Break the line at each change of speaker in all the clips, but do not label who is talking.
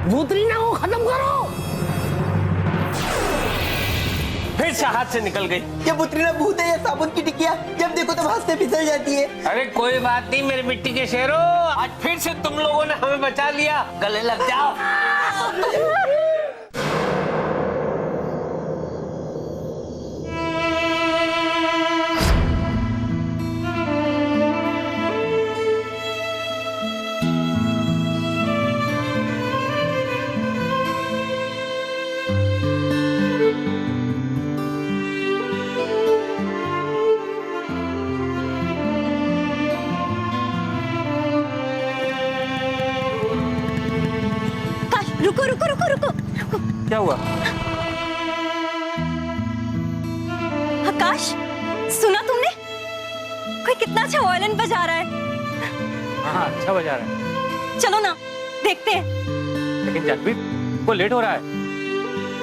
भूतरीना को खत्म करो।
फिर से हाथ से निकल गई।
ये भूतरीना भूत है या साबुन की टिकिया, जब देखो तब हाथ से फिसल जाती है।
अरे कोई बात नहीं मेरे मिट्टी के शेरों, आज फिर से तुम लोगों ने हमें बचा लिया। गले लग जाओ।
रुको रुको रुको रुको रुको।
क्या हुआ?
आकाश, सुना तुमने? कोई कितना अच्छा वायलिन बजा रहा है।
हाँ अच्छा बजा रहा है।
चलो ना देखते हैं।
लेकिन जानवी वो लेट हो रहा है।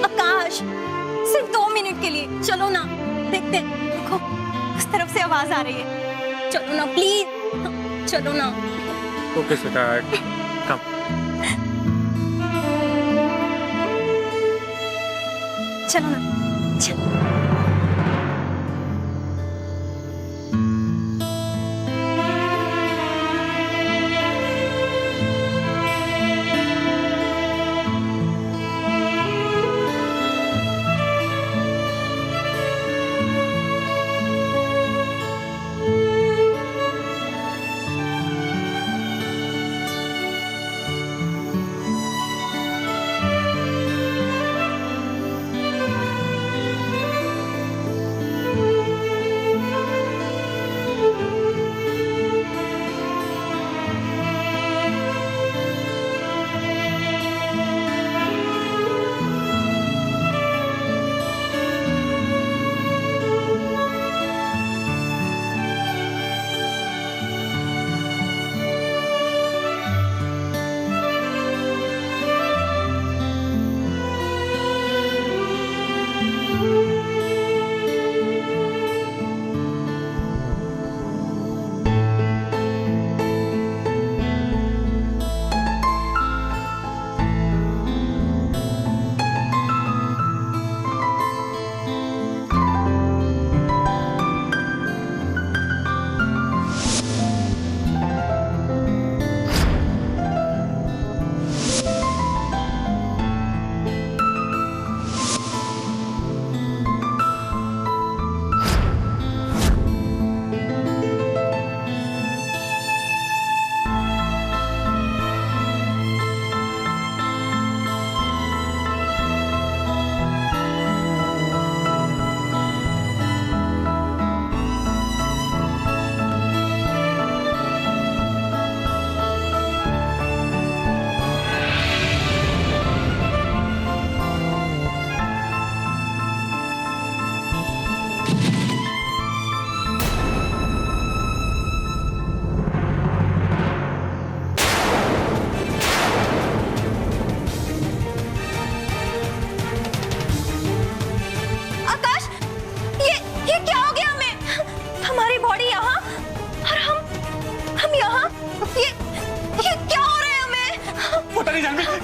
आकाश, सिर्फ 2 मिनट के लिए चलो ना, देखते हैं। देखो उस तरफ से आवाज आ रही है। चलो ना प्लीज, चलो ना।
ओके स्वीटहार्ट, कम।
चलो ना, चलो।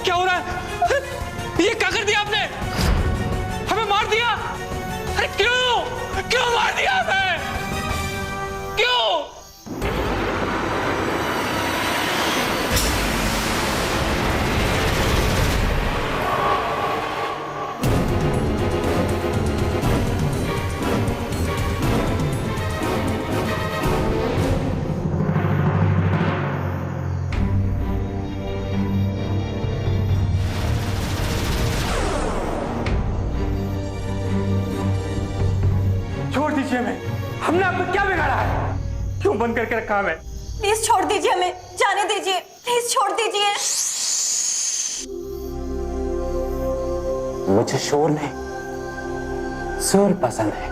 क्या हो रहा है? ये क्या कर दिया आपने? हमें मार दिया? अरे क्यों क्यों मार दिया हमें? क्यों? छोड़ दीजिए हमें, हमने आपको क्या बिगाड़ा है? क्यों बंद करके रखा हमें?
प्लीज छोड़ दीजिए हमें, जाने दीजिए, प्लीज छोड़ दीजिए।
मुझे शोर नहीं, सुर पसंद है।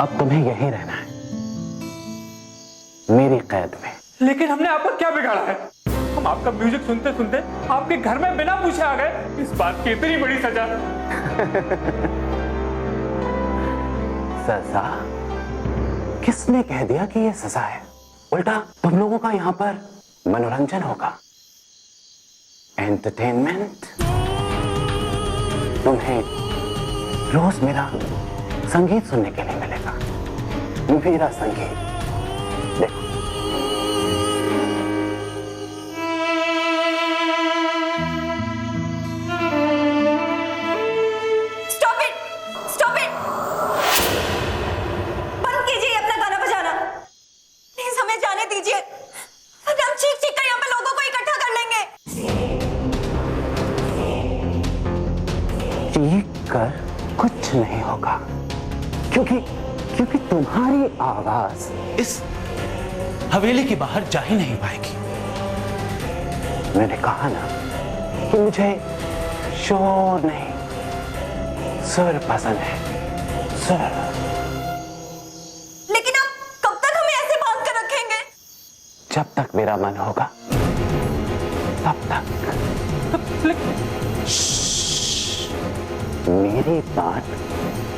अब तुम्हें यहीं रहना है, मेरी कैद में।
लेकिन हमने आपका क्या बिगाड़ा है? हम आपका म्यूजिक सुनते सुनते आपके घर में बिना पूछे आ गए, इस बात की इतनी बड़ी सजा।
सजा? किसने कह दिया कि ये सजा है? उल्टा तुम लोगों का यहाँ पर मनोरंजन होगा, एंटरटेनमेंट। तुम्हें रोज मेरा संगीत सुनने के लिए मिलेगा, मेरा संगीत। देखो,
स्टॉप इट, स्टॉप इट, बंद कीजिए अपना गाना बजाना। प्लीज हमें जाने दीजिए, वरना हम चीख चीख कर यहाँ पे लोगों को इकट्ठा कर लेंगे।
चीख कर कुछ नहीं होगा, क्योंकि तुम्हारी आवाज इस हवेली के बाहर जा ही नहीं पाएगी। मैंने कहा ना कि मुझे शोर नहीं, सुर पसंद है, सुर।
लेकिन आप कब तक हमें ऐसे बांध कर रखेंगे?
जब तक मेरा मन होगा तब तक। मेरी बात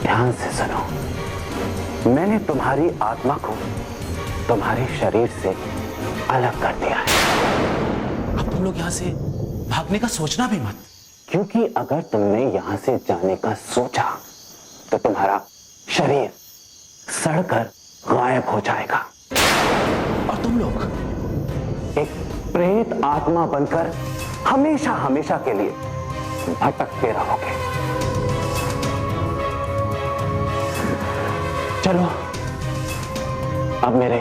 ध्यान से सुनो। मैंने तुम्हारी आत्मा को तुम्हारे शरीर से अलग कर दिया है। अब तुम लोग यहाँ से भागने का सोचना भी मत, क्योंकि अगर तुमने यहाँ से जाने का सोचा तो तुम्हारा शरीर सड़कर गायब हो जाएगा और तुम लोग एक प्रेत आत्मा बनकर हमेशा हमेशा के लिए भटकते रहोगे। चलो, अब मेरे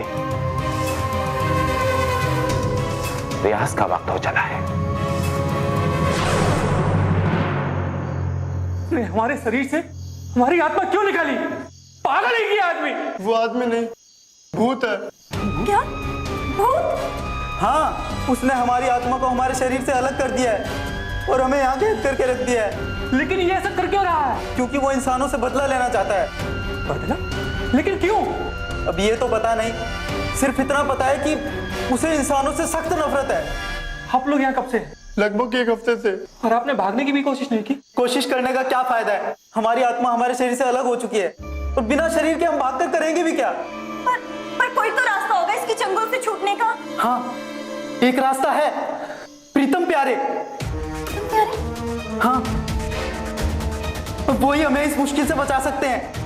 रियाज का वक्त हो चला है।
ने हमारे शरीर से हमारी आत्मा क्यों निकाली? पागल है ये आदमी।
वो आदमी नहीं, भूत है।
क्या? भूत?
हाँ, उसने हमारी आत्मा को हमारे शरीर से अलग कर दिया है और हमें यहाँ कैद करके रख दिया है।
लेकिन ये ऐसा कर क्यों रहा है?
क्योंकि वो इंसानों से बदला लेना चाहता है।
बदला? लेकिन क्यों?
अब ये तो पता नहीं, सिर्फ इतना पता है कि उसे इंसानों से सख्त नफरत है।
आप लोग यहाँ कब से?
लगभग 1 हफ्ते से।
और आपने भागने की भी कोशिश नहीं की?
कोशिश करने का क्या फायदा है? हमारी आत्मा हमारे शरीर से अलग हो चुकी है और बिना शरीर के हम भागकर करेंगे भी क्या?
पर कोई तो रास्ता होगा इसकी चंगुल से छूटने का।
हाँ, एक रास्ता है, प्रीतम प्यारे।
प्रीतम प्यारे?
हाँ, वो ही हमें इस मुश्किल से बचा सकते हैं।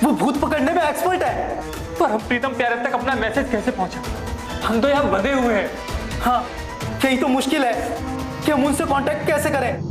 वो भूत पकड़ने में एक्सपर्ट है।
पर हम प्रीतम प्यारे तक अपना मैसेज कैसे पहुंचा? हम तो यहाँ बंधे हुए हैं।
हाँ, यही तो मुश्किल है कि हम उनसे कांटेक्ट कैसे करें।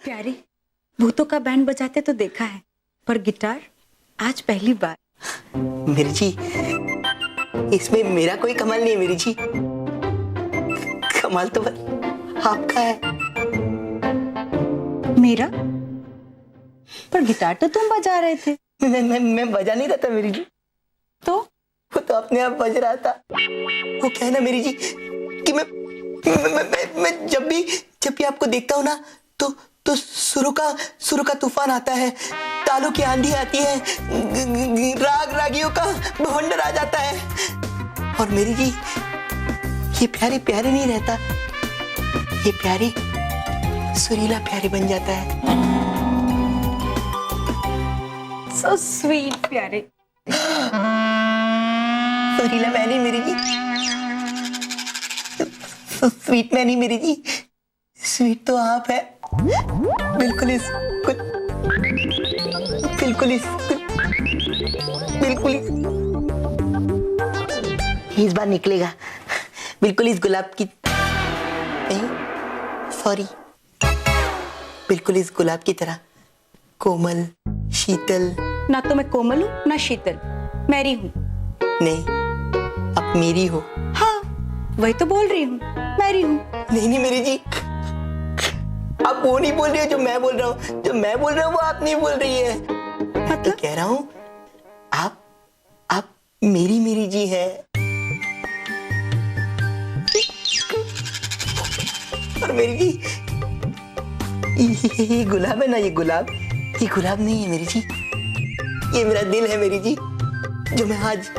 प्यारे, भूतों का बैंड बजाते तो देखा है, पर गिटार आज पहली बार।
मेरी जी, इसमें मेरा कोई कमाल नहीं है मेरी जी, कमाल तो आपका है।
मेरा? पर गिटार तो तुम बजा रहे थे।
मैं बजा नहीं रहा था मेरी जी।
तो
वो
तो अपने आप बज रहा था। वो क्या है ना मेरी जी कि मैं जब भी आपको देखता हूँ ना तो सुरों का तूफान आता है, तालों की आंधी आती है, रागियों का बवंडर आ जाता है। और मेरी जी ये प्यारे प्यारे नहीं रहता, ये प्यारे सुरीला प्यारे बन जाता है।
सो स्वीट प्यारे।
सुरीला मैं नहीं मेरी जी, स्वीट मैं नहीं मेरी जी, स्वीट तो आप है। बिल्कुल इस बार निकलेगा, बिल्कुल इस गुलाब की नहीं, सॉरी, बिल्कुल इस गुलाब की तरह कोमल शीतल।
ना तो मैं कोमल हूँ ना शीतल, मैरी हूँ।
नहीं, आप मेरी हो।
हाँ, वही तो बोल रही हूँ, मैरी हूँ।
नहीं मेरी जी, आप वो नहीं बोल रही हो जो मैं बोल रहा हूँ, जो मैं बोल रहा हूँ वो आप नहीं बोल रही है। मैं तो कह रहा हूँ आप मेरी जी है। और मेरी जी ये गुलाब है ना, ये गुलाब नहीं है मेरी जी, ये मेरा दिल है मेरी जी, जो मैं आज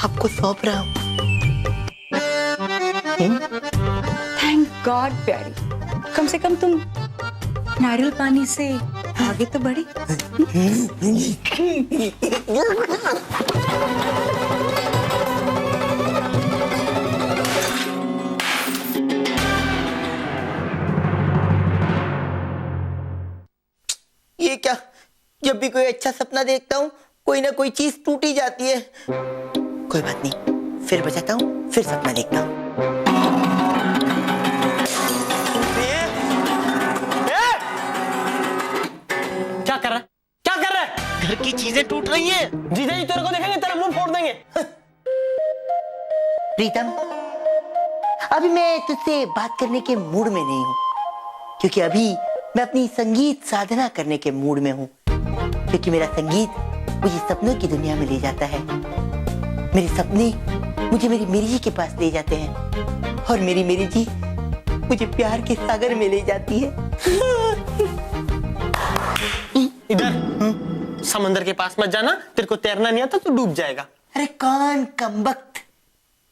आपको सौंप रहा हूँ।
थैंक गॉड प्यारी, कम से कम तुम नारियल पानी से आगे तो बढ़े।
ये क्या, जब भी कोई अच्छा सपना देखता हूँ कोई ना कोई चीज टूट ही जाती है। कोई बात नहीं, फिर बचाता हूँ, फिर सपना देखता हूँ।
क्या कर रहा है? घर की चीजें टूट रही हैं। जीजा जी तेरे को देखेंगे तेरा मुंह फोड़ देंगे।
प्रीतम, अभी मैं तुझसे बात करने के मूड में नहीं हूँ, क्योंकि अभी मैं अपनी संगीत साधना करने के मूड में हूँ, क्योंकि मेरा संगीत मुझे सपनों की दुनिया में ले जाता है। मेरे सपने मुझे मेरी मेरी जी के पास ले जाते हैं, और मेरी मेरी जी मुझे प्यार के सागर में ले जाती है।
इधर समंदर के पास मत जाना, तेरे को तैरना नहीं आता तो डूब जाएगा।
अरे कौन कमबख्त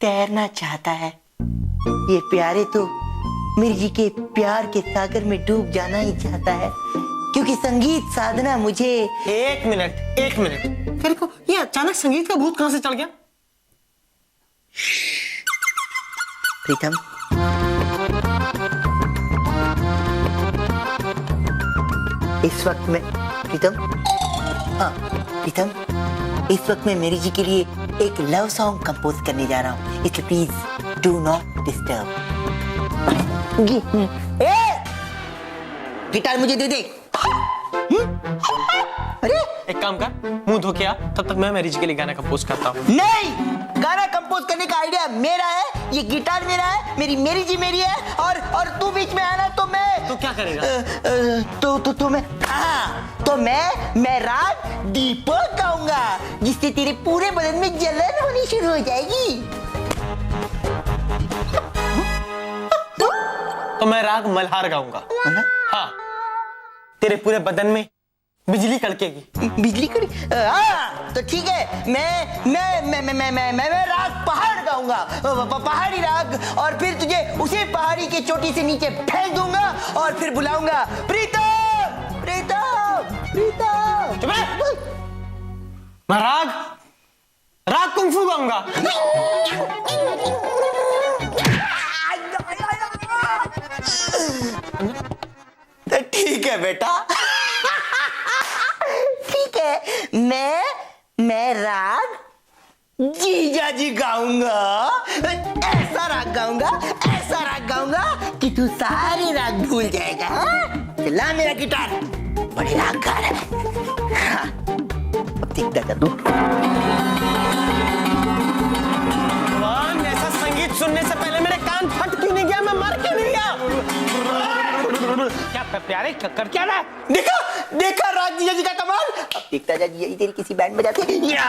तैरना चाहता है? ये प्यारे तो मेरी जी के प्यार के सागर में डूब जाना ही चाहता है, क्योंकि संगीत साधना मुझे।
एक मिनट, तेरे को ये अचानक संगीत का भूत कहां से चढ़ गया?
प्रीतम, इस वक्त मैं इस वक्त मैं मेरी जी के लिए एक लव सॉन्ग कंपोज करने जा रहा हूँ, इसलिए please do not disturb. Guitar मुझे दे दे। अरे
एक काम कर, मुंह धो के आ, तब तक मैं मेरी जी के लिए गाना कंपोज करता हूँ।
नहीं, गाना कंपोज करने का आइडिया मेरा है, ये गिटार मेरा है, मेरी जी मेरी है, और तू बीच में आना तो मैं।
तो क्या करेगा?
तो मैं राग दीपक गाऊंगा, जिससे तेरे पूरे बदन में जलन होनी शुरू हो जाएगी।
तो मैं राग मल्हार गाऊंगा। हाँ, तेरे पूरे बदन में बिजली कड़केगी।
बिजली कड़ी? तो ठीक है, मैं राग पहाड़ गाऊंगा, पहाड़ी राग, और फिर तुझे उसी पहाड़ी के चोटी से नीचे फेंक दूंगा और फिर बुलाऊंगा, प्रीतम प्रीतम प्रीतम।
चुप रह। मैं राग कुंफू गाऊंगा।
तो ठीक है बेटा, ठीक है, मैं राग जीजा जी गाऊंगा, ऐसा राग गाऊंगा कि तू सारे राग भूल जाएगा। ला मेरा गिटार, बड़े राग गा रहा है। हाँ, अब देखता था तू।
भगवान, ऐसा संगीत सुनने से पहले मेरे कान फट क्यों नहीं गया? मैं मर क्यों नहीं गया? क्या प्यारे, कर क्या रहा है?
देखो देखा राज जीजा जी का कमाल। अब देखता जा जीजा जी तेरी किसी बैंड बजाते या।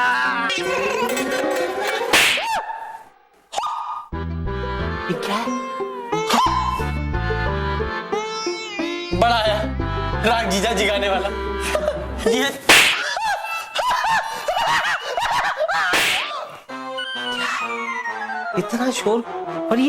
ये क्या है?
बड़ा आया राग जीजा जी गाने वाला। ये इतना शोर। और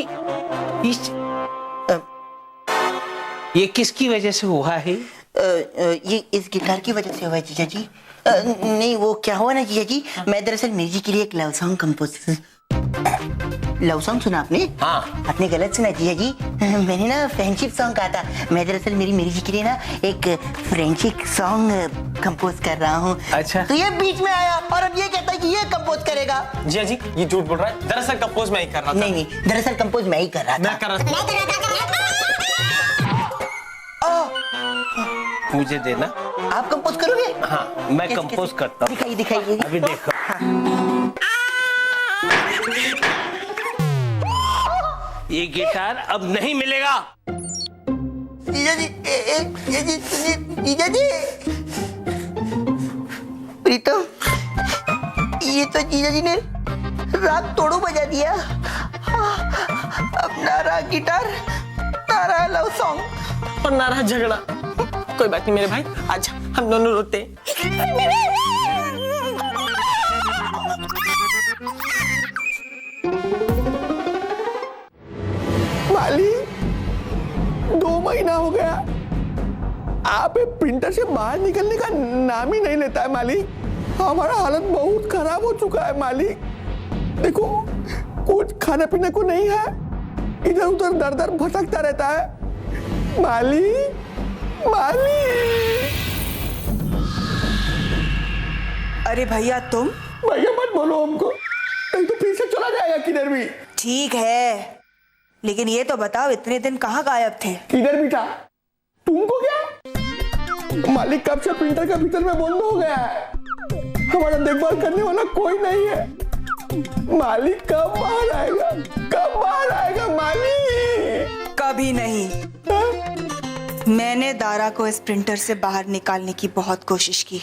ये किसकी वजह से हुआ है?
ये इस गिटार की वजह से हुआ है जीजा जी। नहीं वो क्या हुआ ना जीजा जी, मैं दरअसल मेरी जी के लिए एक love song compose. Love song सुना आपने?
हाँ।
आपने गलत सुना जीजा जी, मैंने ना फ्रेंडशिप सॉन्ग कहा था। मैं दरअसल मेरी जी के लिए ना एक फ्रेंडशिप सॉन्ग कंपोज कर रहा हूँ।
अच्छा।
तो ये बीच में आया और अब ये कहता है कि ये कंपोज करेगा।
जीजा जी ये झूठ बोल रहा है, दरअसल कंपोज मैं ही कर रहा था।
नहीं दरअसल कंपोज मैं ही कर रहा था।
मैं कर रहा था। मुझे देना।
आप कंपोज करोगे?
हाँ मैं कंपोज करता हूँ।
दिखाइए।
अभी देखो। ये गिटार अब नहीं मिलेगा।
जीजा जी ये जी सुनिए जीजा जी। प्रीतम ये तो जीजा जी ने राग तोड़ो बजा दिया। अब ना रहा गिटार, ना रहा लव सॉन्ग
और ना रहा झगड़ा। कोई बात नहीं मेरे भाई, आज हम दोनों रोते हैं।
मालिक 2 महीना हो गया, आप प्रिंटर से बाहर निकलने का नाम ही नहीं लेता है मालिक। हमारा हालत बहुत खराब हो चुका है मालिक। देखो कुछ खाने पीने को नहीं है, इधर उधर दर दर भटकता रहता है मालिक।
अरे भैया तुम
भैया मत बोलो हमको, नहीं तो फिर से चला जाएगा किधर भी।
ठीक है, लेकिन ये तो बताओ इतने दिन कहाँ गायब थे?
किधर भी था, तुमको क्या? मालिक कब से प्रिंटर का भीतर में बंद हो गया है, हमारा देखभाल करने वाला कोई नहीं है। मालिक कब बाहर आएगा मालिक?
कभी नहीं। मैंने दारा को इस प्रिंटर से बाहर निकालने की बहुत कोशिश की,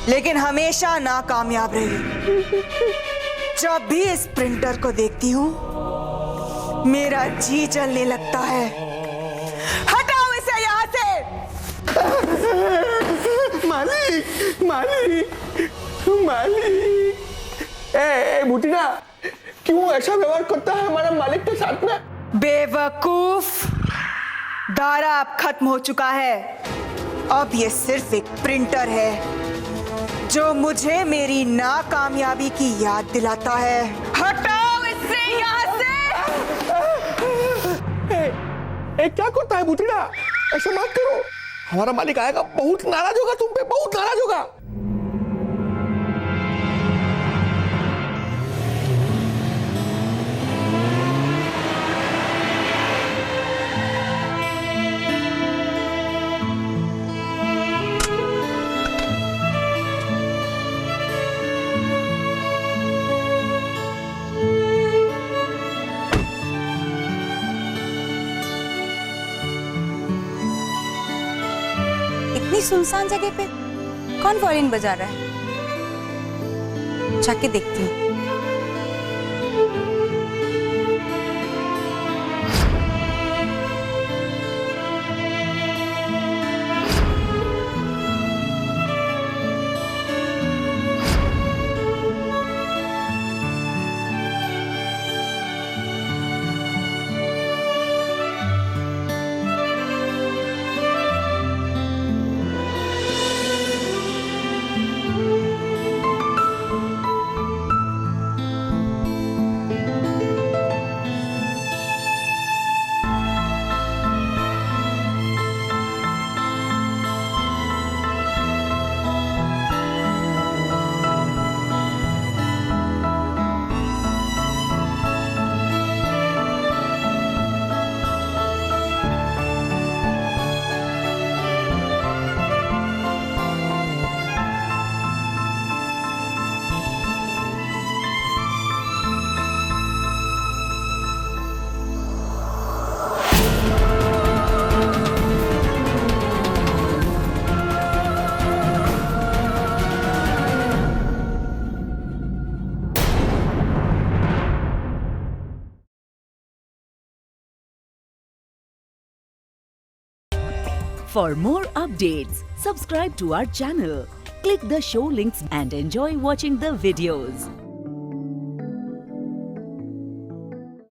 लेकिन हमेशा नाकामयाब रही। जब भी इस प्रिंटर को देखती हूँ मेरा जी जलने लगता है। हटाओ इसे यहाँ से।
मालिक ए बुटीना, क्यों ऐसा व्यवहार करता है हमारा मालिक के साथ में?
बेवकूफ, दारा अब खत्म हो चुका है। अब ये सिर्फ एक प्रिंटर है जो मुझे मेरी नाकामयाबी की याद दिलाता है। हटाओ इससे यहाँ से।
क्या करता है बुटीना, ऐसा मत करो, हमारा मालिक आएगा, बहुत नाराज होगा तुम पे, बहुत नाराज होगा।
इतनी सुनसान जगह पे कौन वायलिन बजा रहा है? जाके देखती हूँ।
For more updates, subscribe to our channel, click the show links and enjoy watching the videos.